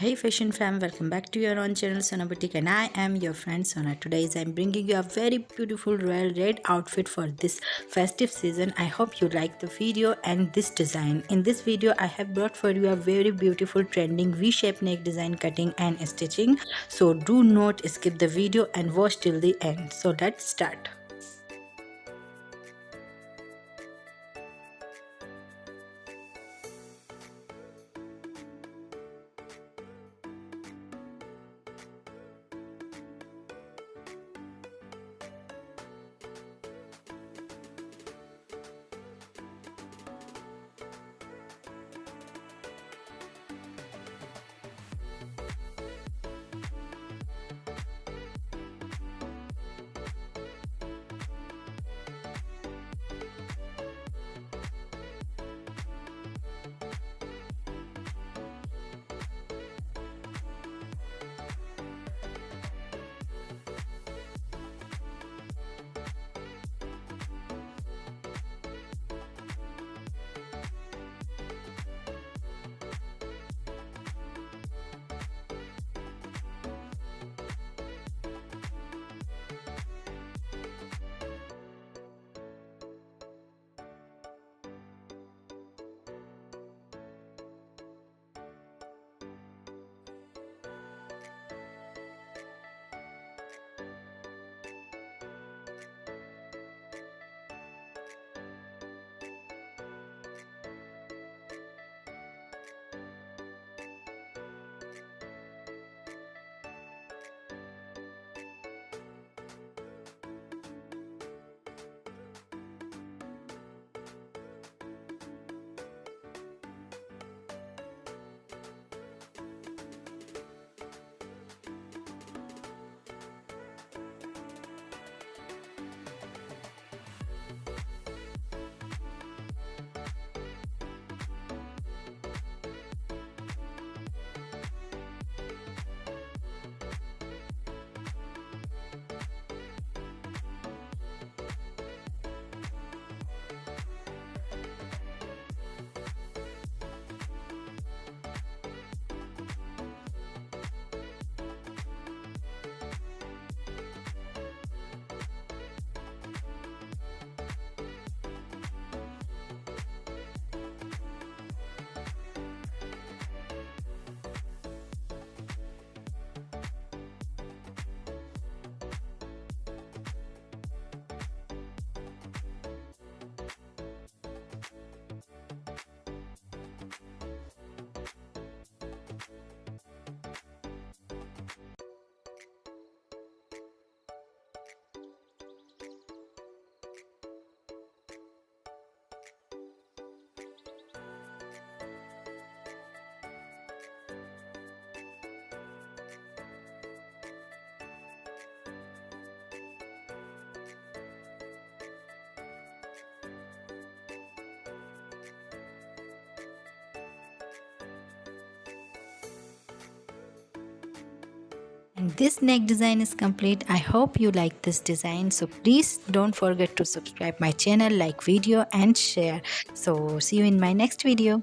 Hey fashion fam, welcome back to your own channel Sona Boutique, and I am your friend Sona. Today I'm bringing you a very beautiful royal red outfit for this festive season. I hope you like the video and this design. In this video I have brought for you a very beautiful trending V-shaped neck design, cutting and stitching. So do not skip the video and watch till the end. So let's start. And this neck design is complete. I hope you like this design. So please don't forget to subscribe my channel, like video and share. So see you in my next video.